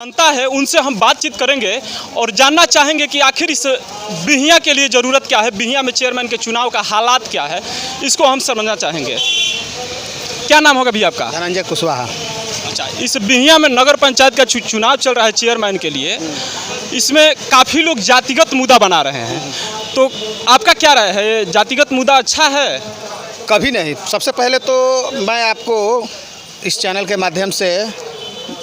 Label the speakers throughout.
Speaker 1: जनता है उनसे हम बातचीत करेंगे और जानना चाहेंगे कि आखिर इस बिहियां के लिए ज़रूरत क्या है, बिहियां में चेयरमैन के चुनाव का हालात क्या है, इसको हम समझना चाहेंगे। क्या नाम होगा भैया आपका?
Speaker 2: धनंजय कुशवाहा।
Speaker 1: अच्छा, इस बिहियां में नगर पंचायत का चुनाव चल रहा है चेयरमैन के लिए, इसमें काफ़ी लोग जातिगत मुद्दा बना रहे हैं, तो आपका क्या राय है? ये जातिगत मुद्दा अच्छा है?
Speaker 2: कभी नहीं। सबसे पहले तो मैं आपको इस चैनल के माध्यम से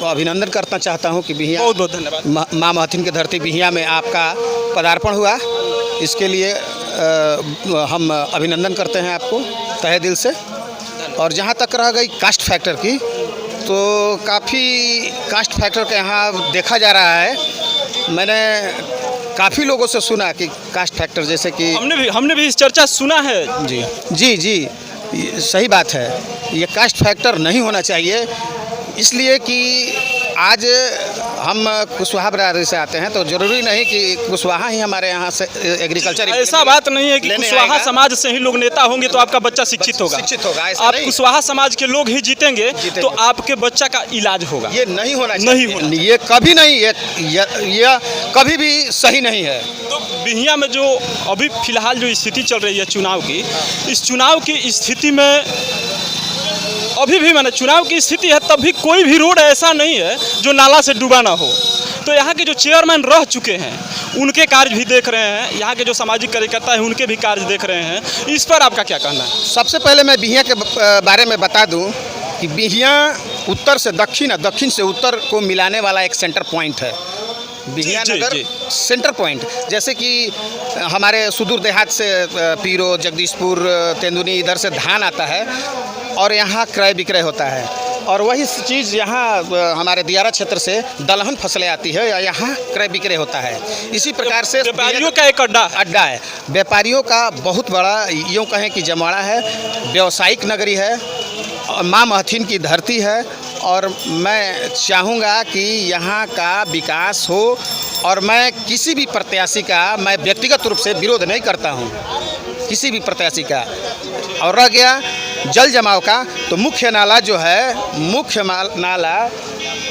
Speaker 2: अभिनंदन करना चाहता हूं कि बिहियां
Speaker 1: बहुत बहुत धन्यवाद।
Speaker 2: माँ महथिन की धरती बिहियां में आपका पदार्पण हुआ, इसके लिए हम अभिनंदन करते हैं आपको तहे दिल से। और जहां तक रह गई कास्ट फैक्टर की, तो काफ़ी कास्ट फैक्टर के यहाँ देखा जा रहा है। मैंने काफ़ी लोगों से सुना कि कास्ट फैक्टर जैसे कि
Speaker 1: हमने भी इस चर्चा सुना है।
Speaker 2: जी जी जी, सही बात है। ये कास्ट फैक्टर नहीं होना चाहिए, इसलिए कि आज हम कुशवाहा बरादरी से आते हैं, तो ज़रूरी नहीं कि कुशवाहा ही हमारे यहाँ से एग्रीकल्चर।
Speaker 1: ऐसा बात नहीं है कि कुशवाहा समाज से ही लोग नेता होंगे तो आपका बच्चा शिक्षित होगा। आप कुशवाहा समाज के लोग ही जीतेंगे तो आपके बच्चा का इलाज होगा।
Speaker 2: ये नहीं होना चाहिए, ये कभी नहीं, ये कभी भी सही नहीं है।
Speaker 1: तो बिहियां में जो अभी फिलहाल जो स्थिति चल रही है चुनाव की, इस चुनाव की स्थिति में अभी भी मैंने चुनाव की स्थिति है, तब भी कोई भी रोड ऐसा नहीं है जो नाला से डूबा ना हो। तो यहाँ के जो चेयरमैन रह चुके हैं उनके कार्य भी देख रहे हैं, यहाँ के जो सामाजिक कार्यकर्ता हैं उनके भी कार्य देख रहे हैं, इस पर आपका क्या कहना है?
Speaker 2: सबसे पहले मैं बिहियां के बारे में बता दूं कि बिहियां उत्तर से दक्षिण और दक्षिण से उत्तर को मिलाने वाला एक सेंटर पॉइंट है। बिहियां नगर सेंटर पॉइंट, जैसे कि हमारे सुदूर देहात से पीरो, जगदीशपुर, तेंदुनी, इधर से धान आता है और यहाँ क्रय विक्रय होता है। और वही चीज़ यहाँ हमारे दियारा क्षेत्र से दलहन फसलें आती है या यहाँ क्रय विक्रय होता है। इसी प्रकार से
Speaker 1: व्यापारियों का एक
Speaker 2: अड्डा है, व्यापारियों का बहुत बड़ा, यूँ कहें कि जमाड़ा है, व्यावसायिक नगरी है, माँ महथिन की धरती है। और मैं चाहूँगा कि यहाँ का विकास हो, और मैं किसी भी प्रत्याशी का मैं व्यक्तिगत रूप से विरोध नहीं करता हूँ, किसी भी प्रत्याशी का। और रह गया जल जमाव का, तो मुख्य नाला जो है, मुख्य नाला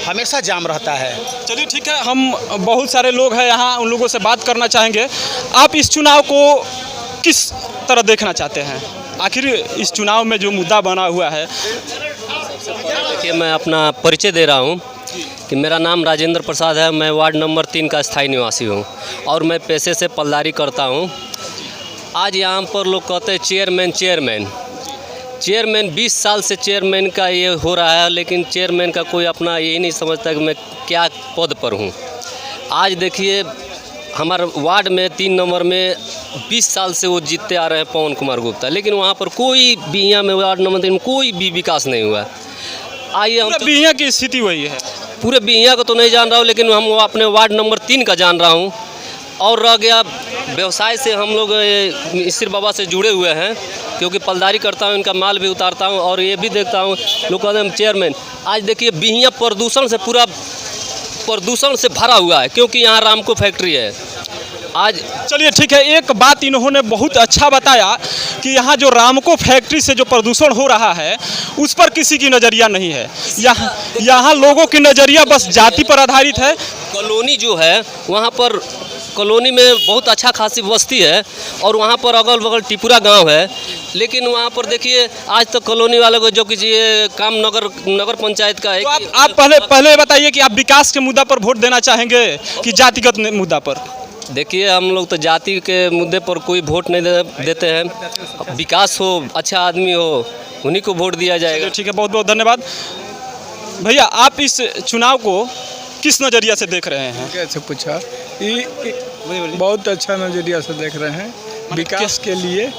Speaker 2: हमेशा जाम रहता है।
Speaker 1: चलिए ठीक है, हम बहुत सारे लोग हैं यहाँ, उन लोगों से बात करना चाहेंगे। आप इस चुनाव को किस तरह देखना चाहते हैं? आखिर इस चुनाव में जो मुद्दा बना हुआ है।
Speaker 3: देखिए, मैं अपना परिचय दे रहा हूँ कि मेरा नाम राजेंद्र प्रसाद है। मैं वार्ड नंबर 3 का स्थायी निवासी हूँ और मैं पेशे से पल्लारी करता हूँ। आज यहाँ पर लोग कहते हैं चेयरमैन 20 साल से चेयरमैन का ये हो रहा है, लेकिन चेयरमैन का कोई अपना यही नहीं समझता कि मैं क्या पद पर हूँ। आज देखिए, हमारे वार्ड में 3 नंबर में 20 साल से वो जीतते आ रहे हैं पवन कुमार गुप्ता, लेकिन वहाँ पर कोई बिहियां में वार्ड नंबर 3 में कोई भी विकास नहीं हुआ। आइए, हम
Speaker 1: बिहियां की स्थिति वही है।
Speaker 3: पूरे बिहियां को तो नहीं जान रहा हूँ, लेकिन हम अपने वार्ड नंबर 3 का जान रहा हूँ। और रह गया व्यवसाय से, हम लोग ईश्वर बाबा से जुड़े हुए हैं, क्योंकि पलदारी करता हूँ, इनका माल भी उतारता हूँ और ये भी देखता हूँ। लोग कहते हैं चेयरमैन। आज देखिए, बिहियां प्रदूषण से भरा हुआ है, क्योंकि यहाँ रामको फैक्ट्री है। आज
Speaker 1: चलिए ठीक है, एक बात इन्होंने बहुत अच्छा बताया कि यहाँ जो रामको फैक्ट्री से जो प्रदूषण हो रहा है उस पर किसी की नज़रिया नहीं है। यहाँ लोगों की नज़रिया बस जाति पर आधारित है।
Speaker 3: कॉलोनी जो है, वहाँ पर कॉलोनी में बहुत अच्छा खासी बस्ती है और वहाँ पर अगल बगल टिपुरा गांव है, लेकिन वहाँ पर देखिए आज तक कॉलोनी वालों को जो कि ये काम नगर पंचायत का है।
Speaker 1: तो आप पहले बताइए कि आप विकास के मुद्दा पर वोट देना चाहेंगे कि जातिगत मुद्दा पर?
Speaker 3: देखिए, हम लोग तो जाति के मुद्दे पर कोई वोट नहीं देते हैं। विकास हो, अच्छा आदमी हो, उन्हीं को वोट दिया जाएगा।
Speaker 1: ठीक है, बहुत बहुत धन्यवाद भैया। आप इस चुनाव को किस नज़रिया से देख रहे हैं?
Speaker 4: कैसे पूछा? बहुत अच्छा नज़रिया से देख रहे हैं। विकास के लिए,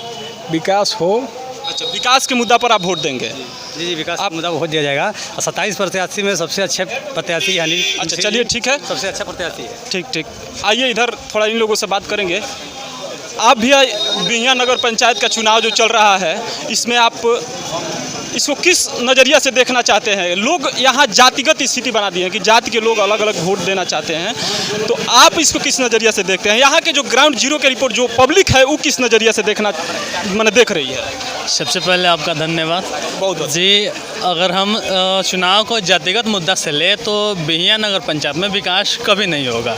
Speaker 4: विकास हो।
Speaker 1: अच्छा, विकास के मुद्दा पर आप वोट देंगे?
Speaker 5: जी, विकास का मुद्दा वोट दिया जाएगा। 27 प्रत्याशी में सबसे अच्छे प्रत्याशी यानी।
Speaker 1: अच्छा, चलिए ठीक है,
Speaker 5: सबसे अच्छा प्रत्याशी है।
Speaker 1: ठीक। आइए इधर थोड़ा इन लोगों से बात करेंगे। आप भी बिहियां नगर पंचायत का चुनाव जो चल रहा है, इसमें आप इसको किस नज़रिया से देखना चाहते हैं? लोग यहाँ जातिगत स्थिति बना दी है कि जाति के लोग अलग अलग वोट देना चाहते हैं, तो आप इसको किस नज़रिया से देखते हैं? यहाँ के जो ग्राउंड जीरो के रिपोर्ट जो पब्लिक है वो किस नज़रिया से देख रही है?
Speaker 6: सबसे पहले आपका धन्यवाद।
Speaker 1: बहुत
Speaker 6: जी, अगर हम चुनाव को जातिगत मुद्दा से ले तो बिहियां नगर पंचायत में विकास कभी नहीं होगा।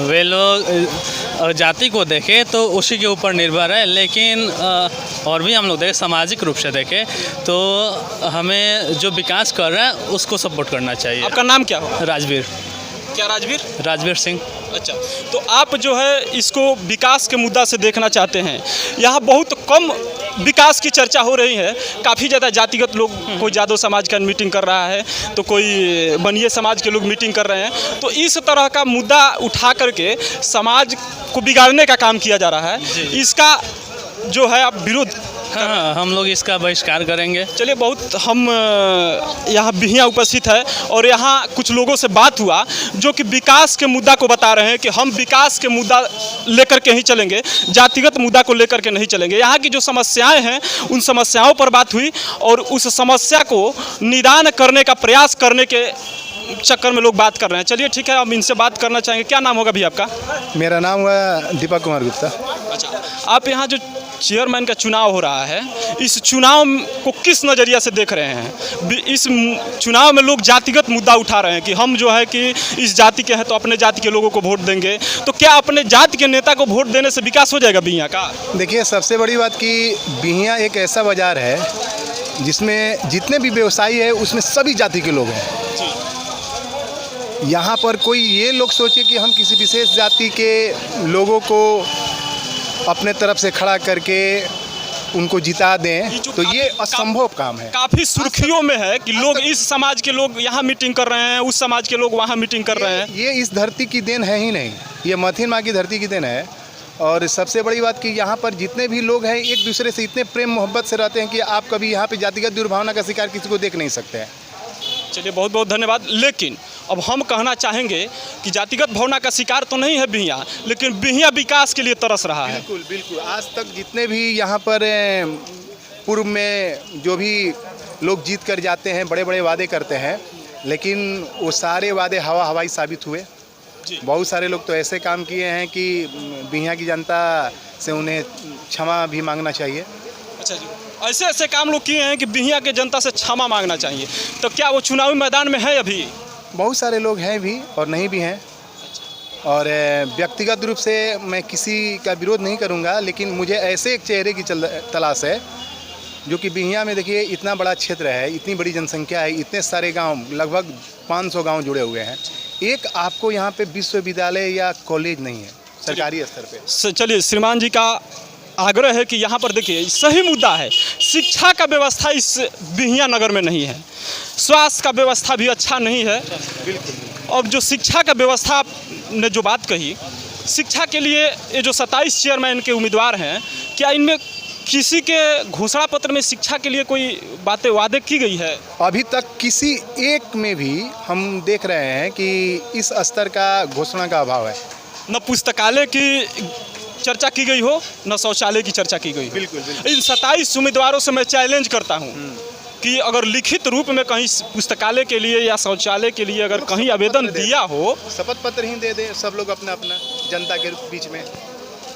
Speaker 6: वे लोग जाति को देखें तो उसी के ऊपर निर्भर है, लेकिन और भी हम लोग देखें सामाजिक रूप से देखें तो हमें जो विकास कर रहे हैं उसको सपोर्ट करना चाहिए।
Speaker 1: आपका नाम क्या हो?
Speaker 6: राजवीर
Speaker 1: क्या राजवीर?
Speaker 6: राजवीर सिंह।
Speaker 1: अच्छा, तो आप जो है इसको विकास के मुद्दा से देखना चाहते हैं। यहाँ बहुत कम विकास की चर्चा हो रही है, काफ़ी ज़्यादा जातिगत लोग, कोई यादव समाज का मीटिंग कर रहा है तो कोई बनिए समाज के लोग मीटिंग कर रहे हैं। तो इस तरह का मुद्दा उठा करके समाज को बिगाड़ने का काम किया जा रहा है। इसका जो है आप विरोध?
Speaker 6: हाँ, हम लोग इसका बहिष्कार करेंगे।
Speaker 1: चलिए, बहुत हम यहाँ बिहियां उपस्थित है और यहाँ कुछ लोगों से बात हुआ जो कि विकास के मुद्दा को बता रहे हैं कि हम विकास के मुद्दा लेकर के ही चलेंगे, जातिगत मुद्दा को लेकर के नहीं चलेंगे। यहाँ की जो समस्याएं हैं उन समस्याओं पर बात हुई और उस समस्या को निदान करने का प्रयास करने के चक्कर में लोग बात कर रहे हैं। चलिए ठीक है, हम इनसे बात करना चाहेंगे। क्या नाम होगा भी आपका?
Speaker 7: मेरा नाम है दीपक कुमार गुप्ता।
Speaker 1: अच्छा, आप यहाँ जो चेयरमैन का चुनाव हो रहा है, इस चुनाव को किस नज़रिया से देख रहे हैं? इस चुनाव में लोग जातिगत मुद्दा उठा रहे हैं कि हम जो है कि इस जाति के हैं तो अपने जाति के लोगों को वोट देंगे। तो क्या अपने जाति के नेता को वोट देने से विकास हो जाएगा बिहियां का?
Speaker 7: देखिए, सबसे बड़ी बात कि बिहियां एक ऐसा बाज़ार है जिसमें जितने भी व्यवसायी है उसमें सभी जाति के लोग हैं। यहाँ पर कोई ये लोग सोचे कि हम किसी विशेष जाति के लोगों को अपने तरफ से खड़ा करके उनको जिता दें, तो ये असंभव काम है।
Speaker 1: काफ़ी सुर्खियों में है कि लोग, इस समाज के लोग यहाँ मीटिंग कर रहे हैं, उस समाज के लोग वहाँ मीटिंग कर रहे हैं।
Speaker 7: ये इस धरती की देन है ही नहीं, ये मथिन माँ की धरती की देन है। और सबसे बड़ी बात कि यहाँ पर जितने भी लोग हैं एक दूसरे से इतने प्रेम मोहब्बत से रहते हैं कि आप कभी यहाँ पे जातिगत दुर्भावना का शिकार किसी को देख नहीं सकते हैं।
Speaker 1: चलिए, बहुत बहुत धन्यवाद। लेकिन अब हम कहना चाहेंगे कि जातिगत भावना का शिकार तो नहीं है बिहियां, लेकिन बिहियां विकास के लिए तरस रहा है।
Speaker 7: बिल्कुल बिल्कुल। आज तक जितने भी यहाँ पर पूर्व में जो भी लोग जीत कर जाते हैं, बड़े बड़े वादे करते हैं, लेकिन वो सारे वादे हवाई साबित हुए। बहुत सारे लोग तो ऐसे काम किए हैं कि बिहियां की जनता से उन्हें क्षमा भी मांगना चाहिए।
Speaker 1: अच्छा जी, ऐसे ऐसे काम लोग किए हैं कि बिहियां के जनता से क्षमा मांगना चाहिए। तो क्या वो चुनावी मैदान में है अभी?
Speaker 7: बहुत सारे लोग हैं भी और नहीं भी हैं। और व्यक्तिगत रूप से मैं किसी का विरोध नहीं करूंगा, लेकिन मुझे ऐसे एक चेहरे की तलाश है जो कि बिहियां में, देखिए इतना बड़ा क्षेत्र है, इतनी बड़ी जनसंख्या है, इतने सारे गांव, लगभग 500 गांव जुड़े हुए हैं। एक आपको यहाँ पे विश्वविद्यालय या कॉलेज नहीं है सरकारी स्तर पे।
Speaker 1: चलिए, श्रीमान जी का आग्रह है कि यहाँ पर देखिए सही मुद्दा है, शिक्षा का व्यवस्था इस बिहियां नगर में नहीं है, स्वास्थ्य का व्यवस्था भी अच्छा नहीं है।
Speaker 7: बिल्कुल।
Speaker 1: और जो शिक्षा का व्यवस्था ने जो बात कही, शिक्षा के लिए ये जो 27 चेयरमैन के उम्मीदवार हैं, क्या इनमें किसी के घोषणा पत्र में शिक्षा के लिए कोई बातें वादे की गई है?
Speaker 7: अभी तक किसी एक में भी हम देख रहे हैं कि इस स्तर का घोषणा का अभाव है।
Speaker 1: न पुस्तकालय की चर्चा की गई हो, न शौचालय की चर्चा की गई हो।
Speaker 7: बिल्कुल, बिल्कुल।
Speaker 1: इन 27 उम्मीदवारों से मैं चैलेंज करता हूं कि अगर लिखित रूप में कहीं पुस्तकालय के लिए या शौचालय के लिए अगर कहीं आवेदन दिया हो,
Speaker 7: शपथ पत्र ही दे दे सब लोग अपना अपना, जनता के बीच में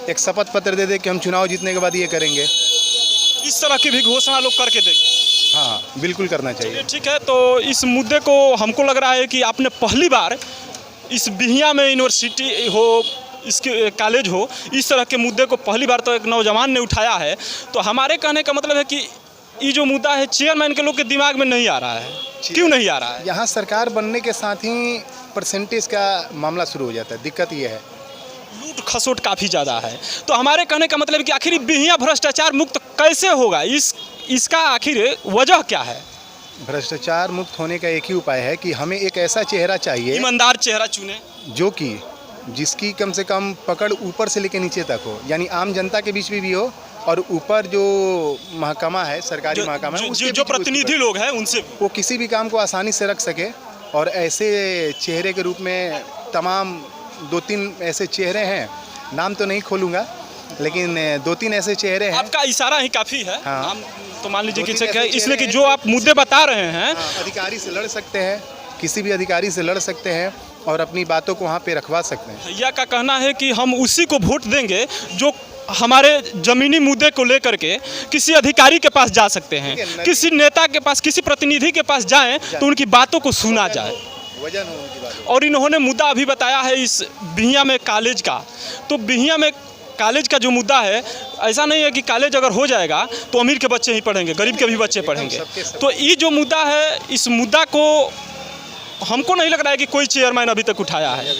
Speaker 7: एक शपथ पत्र दे दे कि हम चुनाव जीतने के बाद ये करेंगे।
Speaker 1: इस तरह की भी घोषणा लोग करके देखें।
Speaker 7: हाँ, बिल्कुल करना चाहिए।
Speaker 1: ठीक है, तो इस मुद्दे को हमको लग रहा है कि आपने पहली बार इस बिहियां में यूनिवर्सिटी हो, इसके कॉलेज हो, इस तरह के मुद्दे को पहली बार तो एक नौजवान ने उठाया है। तो हमारे कहने का मतलब है कि ये जो मुद्दा है चेयरमैन के लोग के दिमाग में नहीं आ रहा है। क्यों नहीं आ रहा है?
Speaker 7: यहाँ सरकार बनने के साथ ही परसेंटेज का मामला शुरू हो जाता है। दिक्कत ये है,
Speaker 1: लूट खसोट काफ़ी ज़्यादा है। तो हमारे कहने का मतलब है कि आखिर बिहियां भ्रष्टाचार मुक्त कैसे होगा? इसका आखिर वजह क्या है?
Speaker 7: भ्रष्टाचार मुक्त होने का एक ही उपाय है कि हमें एक ऐसा चेहरा चाहिए,
Speaker 1: ईमानदार चेहरा चुने,
Speaker 7: जो कि जिसकी कम से कम पकड़ ऊपर से लेकर नीचे तक हो, यानी आम जनता के बीच में भी हो और ऊपर जो महकमा है, सरकारी महकमा है,
Speaker 1: जो प्रतिनिधि लोग हैं उनसे
Speaker 7: वो किसी भी काम को आसानी से रख सके। और ऐसे चेहरे के रूप में तमाम 2-3 ऐसे चेहरे हैं, नाम तो नहीं खोलूँगा, लेकिन 2-3 ऐसे चेहरे हैं।
Speaker 1: आपका इशारा ही काफ़ी है।
Speaker 7: हाँ।
Speaker 1: नाम तो मान लीजिए कि है, इसलिए कि जो आप मुद्दे बता रहे हैं,
Speaker 7: अधिकारी से लड़ सकते हैं, किसी भी अधिकारी से लड़ सकते हैं और अपनी बातों को वहाँ पे रखवा सकते हैं।
Speaker 1: भैया का कहना है कि हम उसी को वोट देंगे जो हमारे ज़मीनी मुद्दे को लेकर के किसी अधिकारी के पास जा सकते हैं, किसी नेता के पास, किसी प्रतिनिधि के पास जाएं तो उनकी बातों को सुना जाए।
Speaker 7: वजन हो उनकी बात।
Speaker 1: और इन्होंने मुद्दा अभी बताया है इस बिहियां में कॉलेज का, तो बिहियां में कॉलेज का जो मुद्दा है, ऐसा नहीं है कि कॉलेज अगर हो जाएगा तो अमीर के बच्चे ही पढ़ेंगे, गरीब के भी बच्चे पढ़ेंगे। तो ये जो मुद्दा है, इस मुद्दा को हमको नहीं लग रहा है कि कोई चेयरमैन अभी तक उठाया है।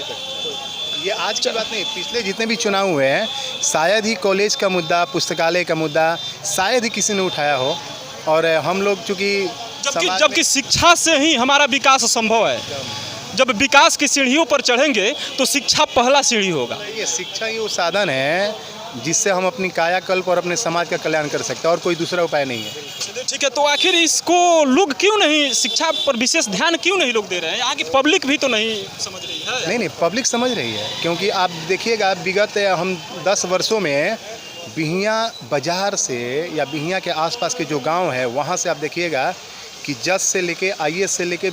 Speaker 7: ये आज की बात नहीं, पिछले जितने भी चुनाव हुए हैं शायद ही कॉलेज का मुद्दा, पुस्तकालय का मुद्दा शायद ही किसी ने उठाया हो। और हम लोग चूँकि
Speaker 1: जबकि शिक्षा से ही हमारा विकास संभव है। जब विकास की सीढ़ियों पर चढ़ेंगे तो शिक्षा पहला सीढ़ी होगा।
Speaker 7: ये शिक्षा ही वो साधन है जिससे हम अपनी कायाकल्प और अपने समाज का कल्याण कर सकते हैं, और कोई दूसरा उपाय नहीं है।
Speaker 1: ठीक है, तो आखिर इसको लोग क्यों नहीं, शिक्षा पर विशेष ध्यान क्यों नहीं लोग दे रहे हैं? यहाँ की पब्लिक भी तो नहीं समझ रही है।
Speaker 7: नहीं, पब्लिक समझ रही है, क्योंकि आप देखिएगा विगत हम 10 वर्षों में बिहियां बाजार से या बिहियां के आसपास के जो गांव है वहां से आप देखिएगा कि जज से लेके IAS से लेके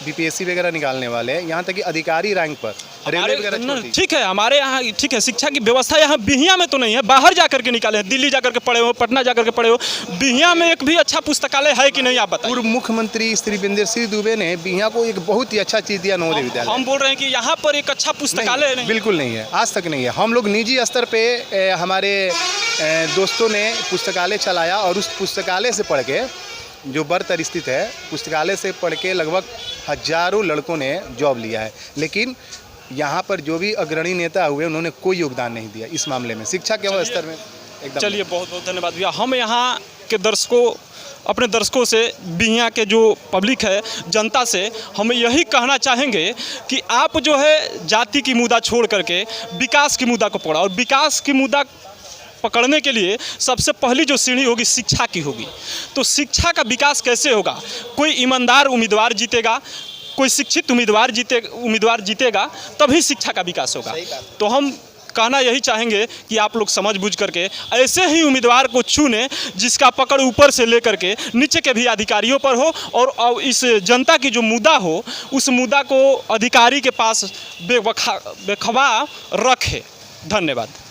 Speaker 7: BPSC वगैरह निकालने वाले, यहाँ तक कि अधिकारी रैंक पर रेलवे वगैरह।
Speaker 1: ठीक है, हमारे यहाँ ठीक है, शिक्षा की व्यवस्था यहाँ बिहियां में तो नहीं है, बाहर जाकर के निकाले हैं, दिल्ली जाकर के पढ़े हो, पटना जाकर के पढ़े हो। बिहियां में एक भी अच्छा पुस्तकालय है कि नहीं, आप बताइए।
Speaker 7: पूर्व मुख्यमंत्री श्री बिंदर सिंह दुबे ने बिहियां को एक बहुत ही अच्छा चीज़ दिया, नवोदय विद्यालय।
Speaker 1: हम बोल रहे हैं कि यहाँ पर एक अच्छा पुस्तकालय नहीं,
Speaker 7: बिल्कुल नहीं है, आज तक नहीं है। हम लोग निजी स्तर पे हमारे दोस्तों ने पुस्तकालय चलाया, और उस पुस्तकालय से पढ़ के, जो बरतर स्थित है, पुस्तकालय से पढ़ के लगभग हजारों लड़कों ने जॉब लिया है। लेकिन यहाँ पर जो भी अग्रणी नेता हुए उन्होंने कोई योगदान नहीं दिया इस मामले में, शिक्षा के स्तर में एकदम।
Speaker 1: चलिए, बहुत बहुत धन्यवाद भैया। हम यहाँ के दर्शकों, अपने दर्शकों से, बिहियां के जो पब्लिक है, जनता से हम यही कहना चाहेंगे कि आप जो है जाति की मुद्दा छोड़ करके विकास की मुद्दा को पकड़ा, और विकास की मुद्दा पकड़ने के लिए सबसे पहली जो सीढ़ी होगी शिक्षा की होगी। तो शिक्षा का विकास कैसे होगा? कोई ईमानदार उम्मीदवार जीतेगा, कोई शिक्षित उम्मीदवार जीतेगा, तभी शिक्षा का विकास होगा। तो हम कहना यही चाहेंगे कि आप लोग समझ बूझ करके ऐसे ही उम्मीदवार को चुने जिसका पकड़ ऊपर से लेकर के नीचे के भी अधिकारियों पर हो, और इस जनता की जो मुद्दा हो उस मुद्दा को अधिकारी के पास बेखबा रखे। धन्यवाद।